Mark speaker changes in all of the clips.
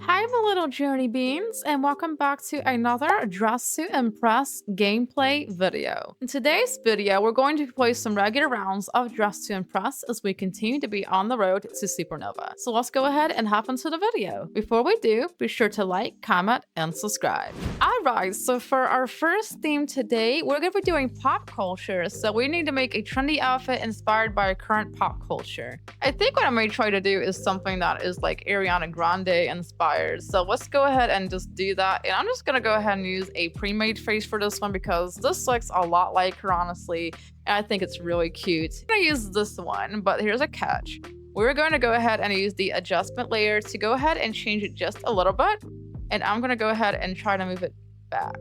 Speaker 1: Hi, my little Journey Beans, and welcome back to another Dress to Impress gameplay video. In today's video, we're going to play some regular rounds of Dress to Impress as we continue to be on the road to Supernova. So let's go ahead and hop into the video. Before we do, be sure to like, comment, and subscribe. Alright, so for our first theme today, we're going to be doing pop culture, so we need to make a trendy outfit inspired by current pop culture. I think what I may try to do is something that is like Ariana Grande inspired. So let's go ahead and just do that. And I'm just gonna go ahead and use a pre-made face for this one because this looks a lot like her, honestly. And I think it's really cute. I'm gonna use this one, but here's a catch. We're going to go ahead and use the adjustment layer to go ahead and change it just a little bit. And I'm gonna go ahead and try to move it back.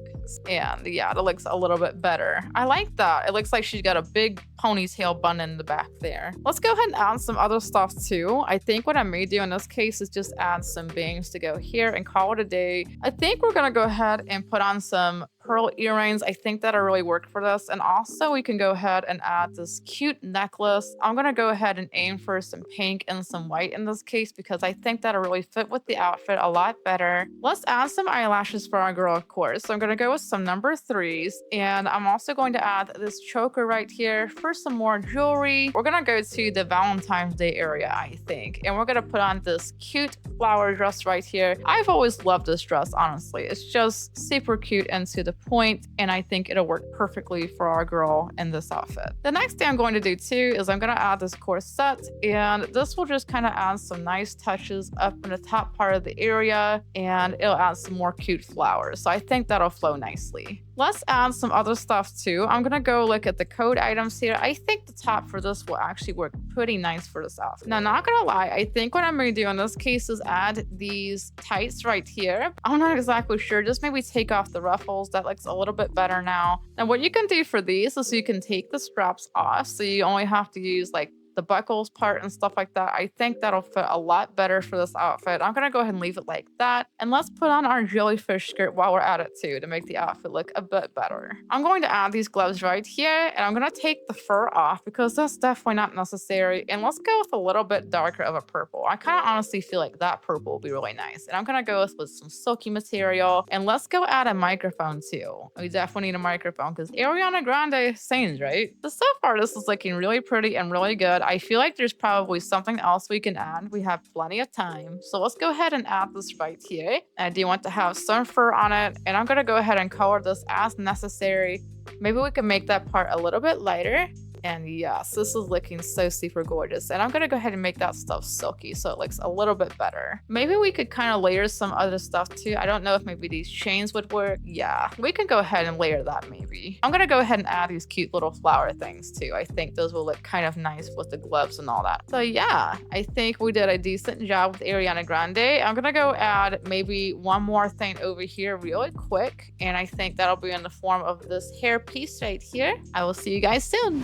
Speaker 1: And yeah, it looks a little bit better. I like that. It looks like she's got a big ponytail bun in the back there. Let's go ahead and add some other stuff too. I think what I may do in this case is just add some bangs to go here and call it a day. I think we're gonna go ahead and put on some pearl earrings. I think that'll really work for this. And also we can go ahead and add this cute necklace. I'm gonna go ahead and aim for some pink and some white in this case because I think that'll really fit with the outfit a lot better. Let's add some eyelashes for our girl, of course. So I'm gonna go with some number 3s, and I'm also going to add this choker right here for some more jewelry. We're gonna go to the Valentine's Day area, I think, and we're gonna put on this cute flower dress right here. I've always loved this dress, honestly. It's just super cute and to the point, and I think it'll work perfectly for our girl in this outfit. The next thing I'm going to do too is I'm gonna add this corset, and this will just kind of add some nice touches up in the top part of the area, and it'll add some more cute flowers. So I think that'll flow nicely. Let's add some other stuff too. I'm gonna go look at the code items here. I think the top for this will actually work pretty nice for this outfit. Now, not gonna lie, I think what I'm gonna do in this case is add these tights right here. I'm not exactly sure, just maybe take off the ruffles. That looks a little bit better now. Now, what you can do for these is you can take the straps off, so you only have to use like the buckles part and stuff like that. I think that'll fit a lot better for this outfit. I'm gonna go ahead and leave it like that. And let's put on our jellyfish skirt while we're at it too to make the outfit look a bit better. I'm going to add these gloves right here, and I'm gonna take the fur off because that's definitely not necessary. And let's go with a little bit darker of a purple. I kind of honestly feel like that purple will be really nice. And I'm gonna go with some silky material. And let's go add a microphone too. We definitely need a microphone because Ariana Grande sings, right? So far, this is looking really pretty and really good. I feel like there's probably something else we can add. We have plenty of time. So let's go ahead and add this right here. I do want to have some fur on it, and I'm gonna go ahead and color this as necessary. Maybe we can make that part a little bit lighter. And yes, this is looking so super gorgeous. And I'm gonna go ahead and make that stuff silky so it looks a little bit better. Maybe we could kind of layer some other stuff too. I don't know if maybe these chains would work. Yeah, we can go ahead and layer that maybe. I'm gonna go ahead and add these cute little flower things too. I think those will look kind of nice with the gloves and all that. So yeah, I think we did a decent job with Ariana Grande. I'm gonna go add maybe one more thing over here really quick. And I think that'll be in the form of this hair piece right here. I will see you guys soon.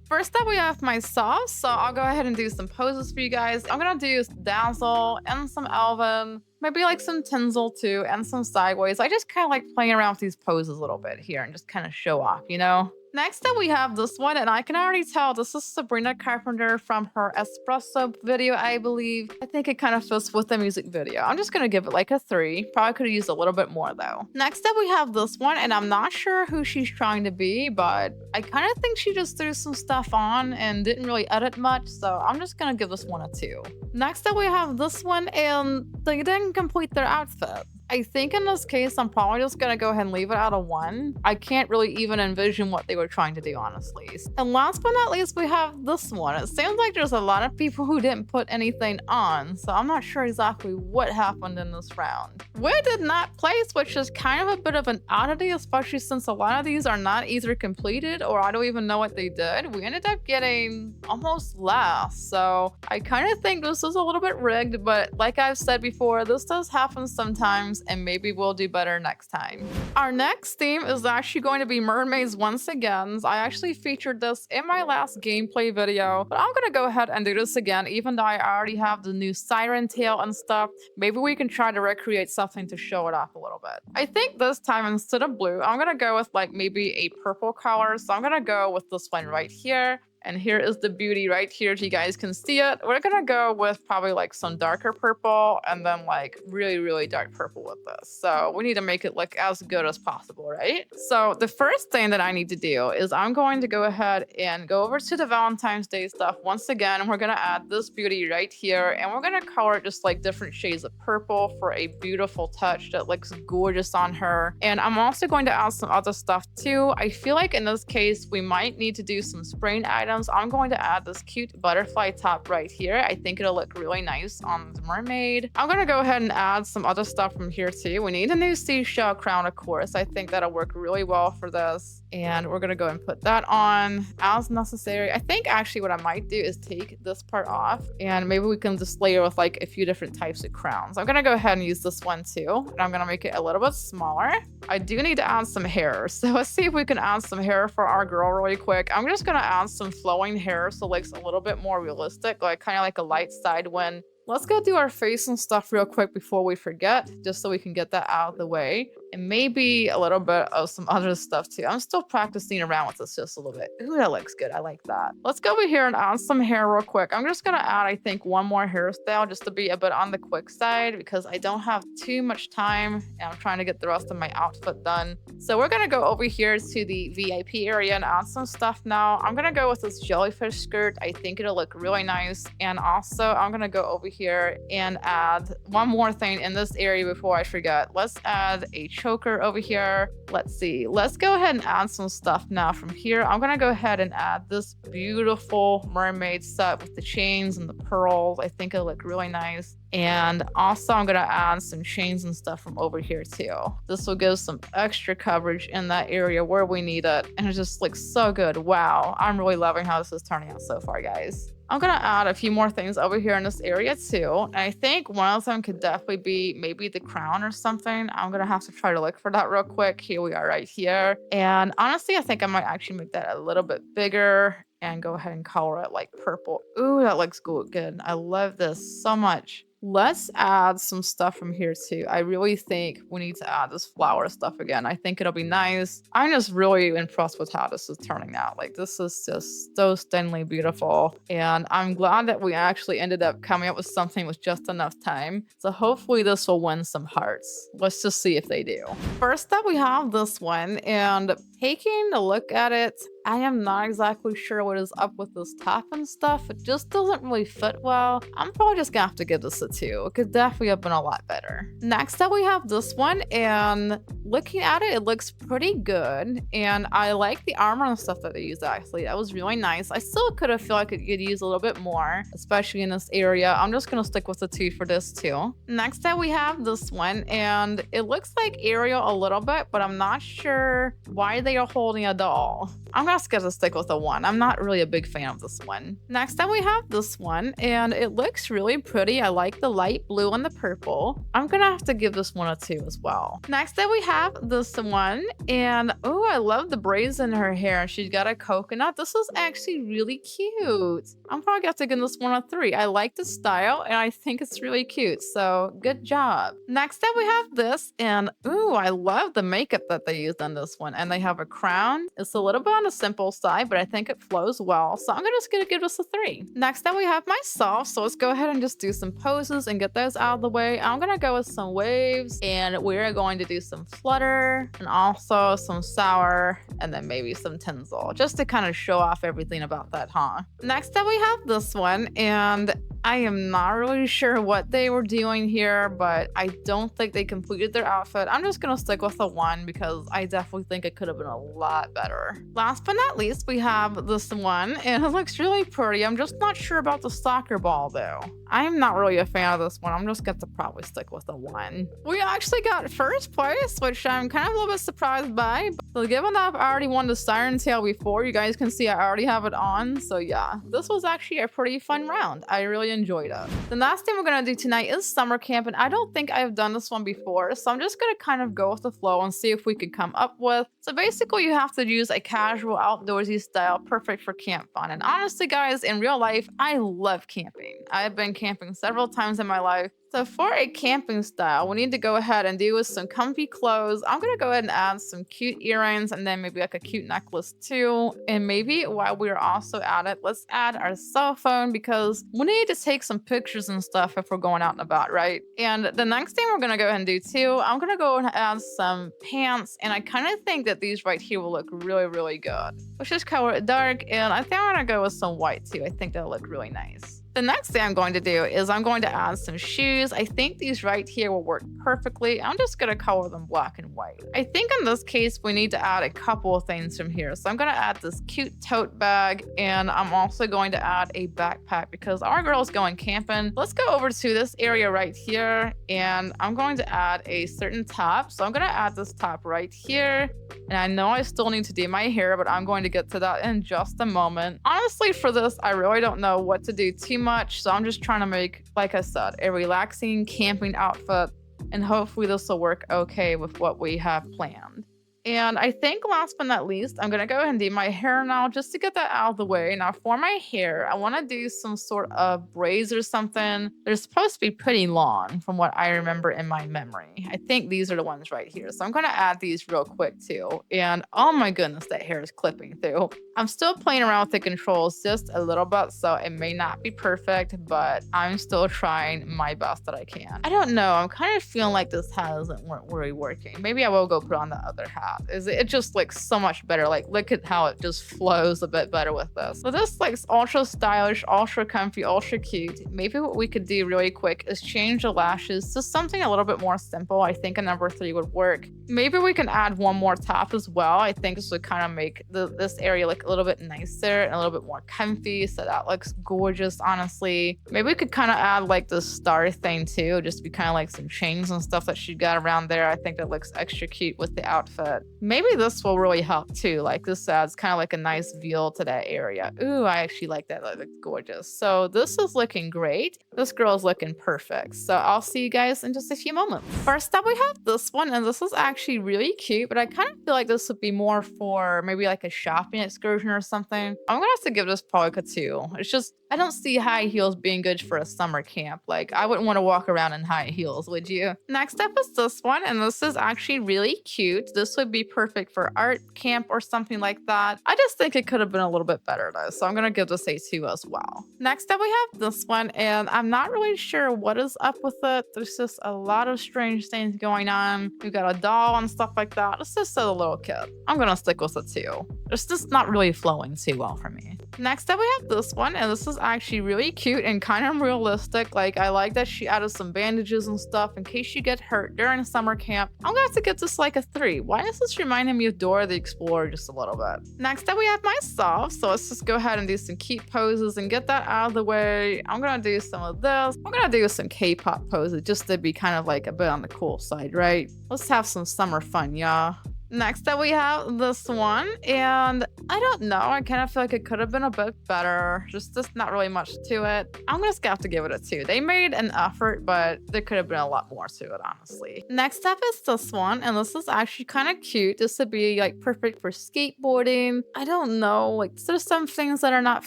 Speaker 1: First up, we have myself, so I'll go ahead and do some poses for you guys. I'm gonna do Dazzle and some Elven, maybe like some Tinsel too, and some Sideways. I just kind of like playing around with these poses a little bit here and just kind of show off, you know? Next up, we have this one, and I can already tell this is Sabrina Carpenter from her Espresso video, I believe. I think it kind of fits with the music video. I'm just gonna give it like a 3. Probably could have used a little bit more though. Next up, we have this one, and I'm not sure who she's trying to be, but I kind of think she just threw some stuff on and didn't really edit much, so I'm just gonna give this one a 2. Next up, we have this one, and they didn't complete their outfit. I think in this case, I'm probably just gonna go ahead and leave it at a 1. I can't really even envision what they were trying to do, honestly. And last but not least, we have this one. It seems like there's a lot of people who didn't put anything on, so I'm not sure exactly what happened in this round. We did not place, which is kind of a bit of an oddity, especially since a lot of these are not either completed or I don't even know what they did. We ended up getting almost last, so I kind of think this is a little bit rigged, but like I've said before, this does happen sometimes, and maybe we'll do better next time. Our next theme is actually going to be mermaids once again. I actually featured this in my last gameplay video, but I'm gonna go ahead and do this again, even though I already have the new siren tail and stuff. Maybe we can try to recreate something to show it off a little bit. I think this time instead of blue, I'm gonna go with like maybe a purple color. So I'm gonna go with this one right here. And here is the beauty right here if you guys can see it. We're gonna go with probably like some darker purple and then like really, really dark purple with this. So we need to make it look as good as possible, right? So the first thing that I need to do is I'm going to go ahead and go over to the Valentine's Day stuff once again. And we're gonna add this beauty right here. And we're gonna color it just like different shades of purple for a beautiful touch that looks gorgeous on her. And I'm also going to add some other stuff too. I feel like in this case, we might need to do some spraying items. I'm going to add this cute butterfly top right here. I think it'll look really nice on the mermaid. I'm going to go ahead and add some other stuff from here too. We need a new seashell crown, of course. I think that'll work really well for this. And we're going to go and put that on as necessary. I think actually what I might do is take this part off and maybe we can just layer with like a few different types of crowns. I'm going to go ahead and use this one too. And I'm going to make it a little bit smaller. I do need to add some hair. So let's see if we can add some hair for our girl really quick. I'm just going to add some flowing hair so it looks a little bit more realistic, like kind of like a light side wind. Let's go do our face and stuff real quick before we forget, just so we can get that out of the way. And maybe a little bit of some other stuff too. I'm still practicing around with this just a little bit. Ooh, that looks good. I like that. Let's go over here and add some hair real quick. I'm just gonna add, I think, one more hairstyle just to be a bit on the quick side because I don't have too much time and I'm trying to get the rest of my outfit done. So we're gonna go over here to the VIP area and add some stuff now. I'm gonna go with this jellyfish skirt. I think it'll look really nice. And also I'm gonna go over here and add one more thing in this area before I forget. Let's add a choker over here. Let's see. Let's go ahead and add some stuff now from here. I'm going to go ahead and add this beautiful mermaid set with the chains and the pearls. I think it'll look really nice. And also I'm going to add some chains and stuff from over here too. This will give some extra coverage in that area where we need it. And it just looks so good. Wow. I'm really loving how this is turning out so far, guys. I'm going to add a few more things over here in this area too. And I think one of them could definitely be maybe the crown or something. I'm going to have to try to look for that real quick. Here we are right here. And honestly, I think I might actually make that a little bit bigger and go ahead and color it like purple. Ooh, that looks good. I love this so much. Let's add some stuff from here too. I really think we need to add this flower stuff again. I think it'll be nice. I'm just really impressed with how this is turning out. Like this is just so stunningly beautiful. And I'm glad that we actually ended up coming up with something with just enough time. So hopefully this will win some hearts. Let's just see if they do. First up, we have this one, and taking a look at it, I am not exactly sure what is up with this top and stuff. It just doesn't really fit well. I'm probably just gonna have to give this a 2. It could definitely have been a lot better. Next up, we have this one, and looking at it, it looks pretty good. And I like the armor and stuff that they used actually. That was really nice. I still could have feel like it could use a little bit more, especially in this area. I'm just gonna stick with the 2 for this too. Next up, we have this one, and it looks like Ariel a little bit, but I'm not sure why they are holding a doll. I'm just gonna stick with a 1. I'm not really a big fan of this one. Next up, we have this one, and it looks really pretty. I like the light blue and the purple. I'm gonna have to give this one a 2 as well. Next up, we have this one, and oh, I love the braids in her hair. She's got a coconut. This is actually really cute. I'm probably gonna have to give this one a 3. I like the style, and I think it's really cute, so good job. Next up, we have this, and ooh, I love the makeup that they used on this one, and they have a crown. It's a little bit on the simple side, but I think it flows well, so I'm just gonna give this a 3. Next up, we have myself, so let's go ahead and just do some poses and get those out of the way. I'm gonna go with some waves, and we're going to do some flutter, and also some sour, and then maybe some tinsel, just to kind of show off everything about that, huh? Next up, we have this one, and I am not really sure what they were doing here, but I don't think they completed their outfit. I'm just gonna stick with a 1 because I definitely think it could have been a lot better. Last but not least, we have this one, and it looks really pretty. I'm just not sure about the soccer ball though. I'm not really a fan of this one. I'm just going to probably stick with a 1. We actually got first place, which I'm kind of a little bit surprised by. So given that I've already won the Siren Tail before, you guys can see I already have it on. So yeah, this was actually a pretty fun round. I really enjoyed it. The last thing we're going to do tonight is summer camp, and I don't think I've done this one before. So I'm just going to kind of go with the flow and see if we can come up with. So basically you have to use a casual outdoorsy style, perfect for camp fun. And honestly guys, in real life, I love camping. I've been camping several times in my life. So for a camping style, we need to go ahead and do with some comfy clothes. I'm gonna go ahead and add some cute earrings and then maybe like a cute necklace too. And maybe while we're also at it, let's add our cell phone because we need to take some pictures and stuff if we're going out and about, right? And the next thing we're gonna go ahead and do too, I'm gonna go and add some pants. And I kind of think that these right here will look really, really good. Let's just color it dark. And I think I'm gonna go with some white too. I think that'll look really nice. The next thing I'm going to do is I'm going to add some shoes. I think these right here will work perfectly. I'm just going to color them black and white. I think in this case, we need to add a couple of things from here. So I'm going to add this cute tote bag, and I'm also going to add a backpack because our girl's going camping. Let's go over to this area right here, and I'm going to add a certain top. So I'm going to add this top right here. And I know I still need to do my hair, but I'm going to get to that in just a moment. Honestly, for this, I really don't know what to do too much. So I'm just trying to make, like I said, a relaxing camping outfit. And hopefully this will work okay with what we have planned. And I think last but not least, I'm going to go ahead and do my hair now just to get that out of the way. Now for my hair, I want to do some sort of braids or something. They're supposed to be pretty long from what I remember in my memory. I think these are the ones right here. So I'm going to add these real quick too. And oh my goodness, that hair is clipping through. I'm still playing around with the controls just a little bit, so it may not be perfect, but I'm still trying my best that I can. I don't know. I'm kind of feeling like this hat isn't really working. Maybe I will go put on the other hat. It just looks so much better. Like, look at how it just flows a bit better with this. So this looks ultra stylish, ultra comfy, ultra cute. Maybe what we could do really quick is change the lashes to something a little bit more simple. I think a number 3 would work. Maybe we can add one more top as well. I think this would kind of make this area look a little bit nicer and a little bit more comfy. So that looks gorgeous, honestly. Maybe we could kind of add like this star thing too, just to be kind of like some chains and stuff that she got around there. I think that looks extra cute with the outfit. Maybe this will really help too. Like this adds kind of like a nice feel to that area. Ooh, I actually like that. That looks gorgeous. So this is looking great. This girl is looking perfect. So I'll see you guys in just a few moments. First up, we have this one, and this is actually really cute, but I kind of feel like this would be more for maybe like a shopping excursion or something. I'm gonna have to give this probably a 2. It's just, I don't see high heels being good for a summer camp. Like, I wouldn't want to walk around in high heels, would you? Next up is this one, and this is actually really cute. This would be perfect for art camp or something like that. I just think it could have been a little bit better though, so I'm gonna give this a 2 as well. Next up, we have this one, and I'm not really sure what is up with it. There's just a lot of strange things going on. We've got a doll and stuff like that. It's just a little kid. I'm gonna stick with a 2. It's just not really flowing too well for me. Next up, we have this one, and this is actually really cute and kind of realistic. Like, I like that she added some bandages and stuff in case you get hurt during summer camp. I'm gonna have to give this like a 3. Why is this reminding me of Dora the Explorer just a little bit? Next up, we have myself. So let's just go ahead and do some cute poses and get that out of the way. I'm gonna do some of this. I'm gonna do some K-pop poses just to be kind of like a bit on the cool side, right? Let's have some summer fun, y'all. Next up, we have this one, and I don't know. I kind of feel like it could have been a bit better. Just not really much to it. I'm just gonna have to give it a 2. They made an effort, but there could have been a lot more to it, honestly. Next up is this one, and this is actually kind of cute. This would be like perfect for skateboarding. I don't know. Like, there's some things that are not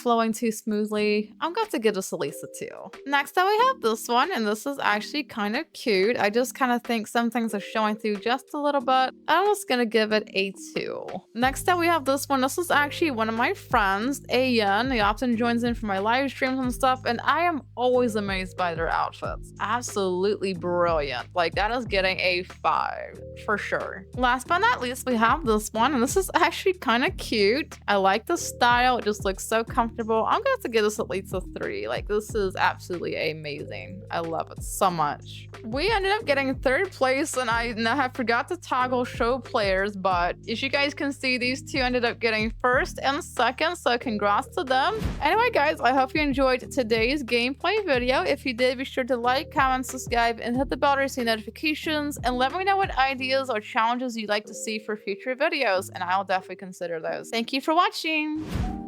Speaker 1: flowing too smoothly. I'm gonna have to give this at least a 2. Next up, we have this one, and this is actually kind of cute. I just kind of think some things are showing through just a little bit. I'm just gonna give it a 2. Next up, we have this one. This is actually one of my friends, Ayan. He often joins in for my live streams and stuff, and I am always amazed by their outfits. Absolutely brilliant. Like, that is getting a 5 for sure. Last but not least, we have this one, and this is actually kind of cute. I like the style. It just looks so comfortable. I'm gonna have to give this at least a 3. Like, this is absolutely amazing. I love it so much. We ended up getting 3rd place, and I now have forgot to toggle show players, but as you guys can see, these 2 ended up getting 1st and 2nd, so congrats to them. Anyway, guys, I hope you enjoyed today's gameplay video. If you did, be sure to like, comment, subscribe, and hit the bell to receive notifications, and let me know what ideas or challenges you'd like to see for future videos, and I'll definitely consider those. Thank you for watching!